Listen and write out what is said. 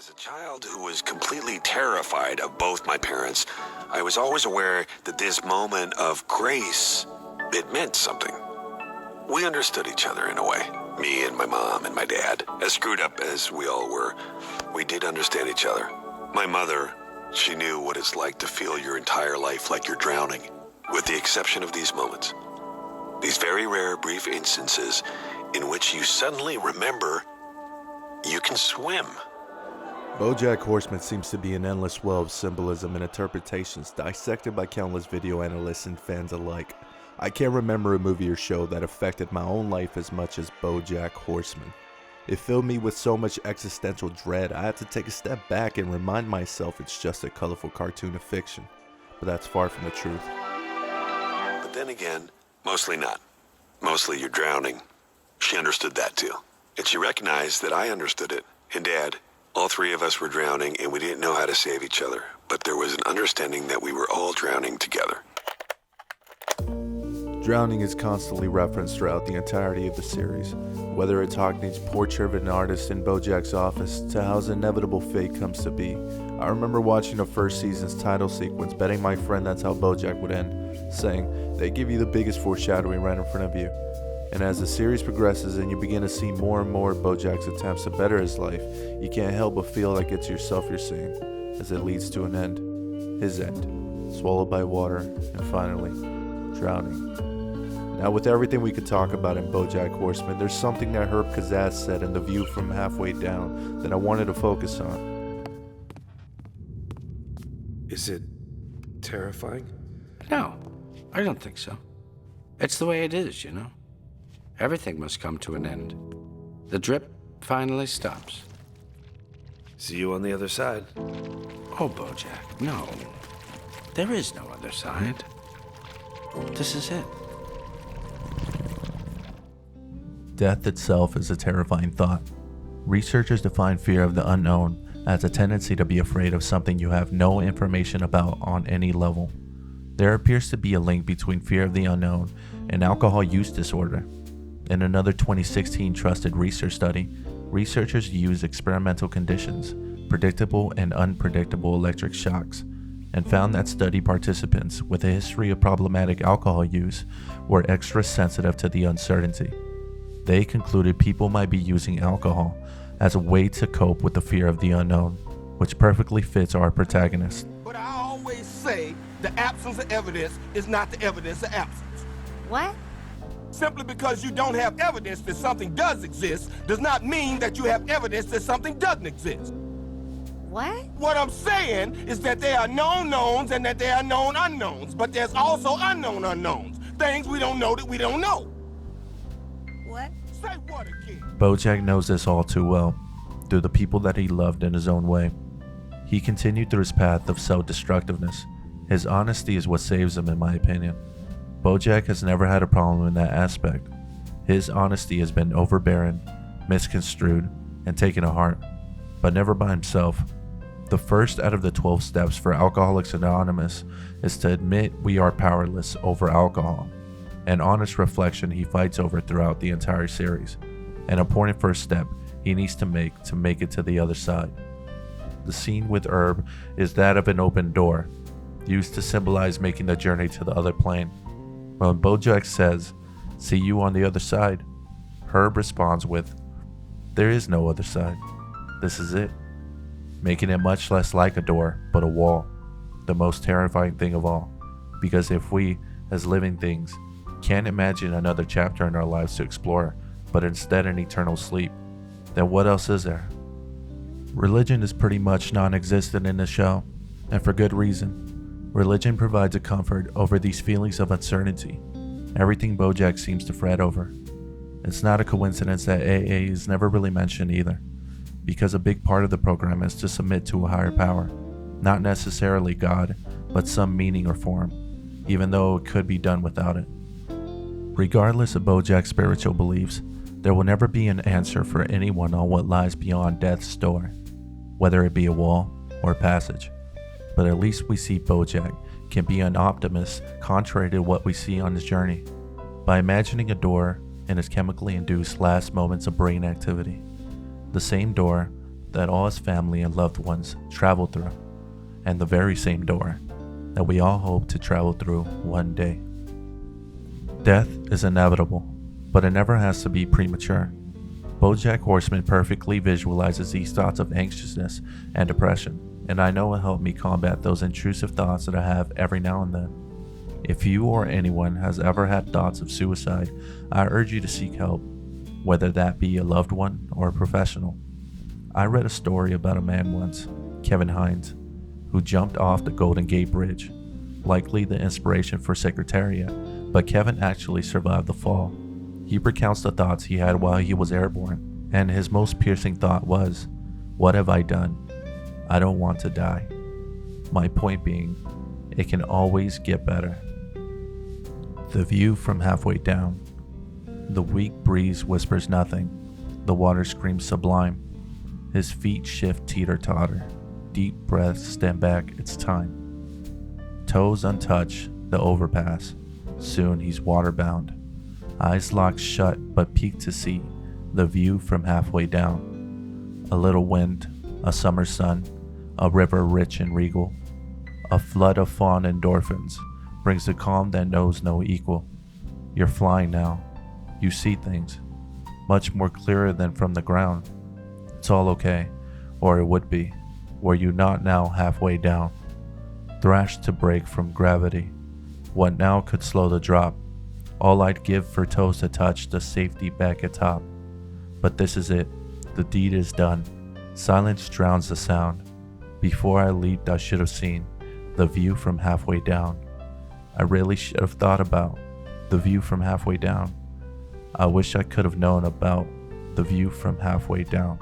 As a child who was completely terrified of both my parents, I was always aware that this moment of grace, it meant something. We understood each other in a way. Me and my mom and my dad, as screwed up as we all were, we did understand each other. My mother, she knew what it's like to feel your entire life like you're drowning, with the exception of these moments. These very rare, brief instances in which you suddenly remember you can swim. Bojack Horseman seems to be an endless well of symbolism and interpretations dissected by countless video analysts and fans alike. I can't remember a movie or show that affected my own life as much as Bojack Horseman. It filled me with so much existential dread, I had to take a step back and remind myself it's just a colorful cartoon of fiction. But that's far from the truth. But then again, mostly not. Mostly you're drowning. She understood that too. And she recognized that I understood it. And Dad, all three of us were drowning and we didn't know how to save each other. But there was an understanding that we were all drowning together. Drowning is constantly referenced throughout the entirety of the series, whether it's Hockney's portrait of an artist in Bojack's office to how his inevitable fate comes to be. I remember watching the first season's title sequence, betting my friend that's how Bojack would end, saying, they give you the biggest foreshadowing right in front of you. And as the series progresses and you begin to see more and more of Bojack's attempts to better his life, you can't help but feel like it's yourself you're seeing, as it leads to an end. His end. Swallowed by water, and finally, drowning. Now, with everything we could talk about in Bojack Horseman, there's something that Herb Kazaz said in The View from Halfway Down that I wanted to focus on. Is it terrifying? No, I don't think so. It's the way it is, you know. Everything must come to an end. The drip finally stops. See you on the other side. Oh, Bojack, no. There is no other side. This is it. Death itself is a terrifying thought. Researchers define fear of the unknown as a tendency to be afraid of something you have no information about on any level. There appears to be a link between fear of the unknown and alcohol use disorder. In another 2016 trusted research study, researchers used experimental conditions, predictable and unpredictable electric shocks, and found that study participants with a history of problematic alcohol use were extra sensitive to the uncertainty. They concluded people might be using alcohol as a way to cope with the fear of the unknown, which perfectly fits our protagonist. But I always say the absence of evidence is not the evidence of absence. What? Simply because you don't have evidence that something does exist does not mean that you have evidence that something doesn't exist. What? What I'm saying is that there are known knowns and that there are known unknowns, but there's also unknown unknowns, things we don't know that we don't know. What? Say what again? Bojack knows this all too well, through the people that he loved in his own way. He continued through his path of self-destructiveness. His honesty is what saves him, in my opinion. Bojack has never had a problem in that aspect. His honesty has been overbearing, misconstrued, and taken to heart, but never by himself. The first out of the 12 steps for Alcoholics Anonymous is to admit we are powerless over alcohol, an honest reflection he fights over throughout the entire series, an important first step he needs to make it to the other side. The scene with Herb is that of an open door, used to symbolize making the journey to the other plane. When Bojack says, "See you on the other side," Herb responds with, "There is no other side. This is it," making it much less like a door, but a wall, the most terrifying thing of all, because if we, as living things, can't imagine another chapter in our lives to explore, but instead an eternal sleep, then what else is there? Religion is pretty much non-existent in the show, and for good reason. Religion provides a comfort over these feelings of uncertainty, everything Bojack seems to fret over. It's not a coincidence that AA is never really mentioned either, because a big part of the program is to submit to a higher power, not necessarily God, but some meaning or form, even though it could be done without it. Regardless of Bojack's spiritual beliefs, there will never be an answer for anyone on what lies beyond death's door, whether it be a wall or a passage. But at least we see Bojack can be an optimist contrary to what we see on his journey, by imagining a door in his chemically induced last moments of brain activity. The same door that all his family and loved ones traveled through, and the very same door that we all hope to travel through one day. Death is inevitable, but it never has to be premature. Bojack Horseman perfectly visualizes these thoughts of anxiousness and depression, and I know it helped me combat those intrusive thoughts that I have every now and then. If you or anyone has ever had thoughts of suicide, I urge you to seek help, whether that be a loved one or a professional. I read a story about a man once, Kevin Hines, who jumped off the Golden Gate Bridge, likely the inspiration for Secretariat, but Kevin actually survived the fall. He recounts the thoughts he had while he was airborne, and his most piercing thought was, "What have I done? I don't want to die." My point being, it can always get better. The view from halfway down. The weak breeze whispers nothing. The water screams sublime. His feet shift teeter-totter. Deep breaths stand back, it's time. Toes untouched, the overpass. Soon he's waterbound. Eyes locked shut but peek to see the view from halfway down. A little wind, a summer sun, a river rich and regal. A flood of fawn endorphins brings the calm that knows no equal. You're flying now. You see things, much more clearer than from the ground. It's all okay, or it would be, were you not now halfway down. Thrashed to break from gravity. What now could slow the drop? All I'd give for toes to touch the safety back atop. But this is it, the deed is done. Silence drowns the sound. Before I leaped I should have seen the view from halfway down. I really should have thought about the view from halfway down. I wish I could have known about the view from halfway down.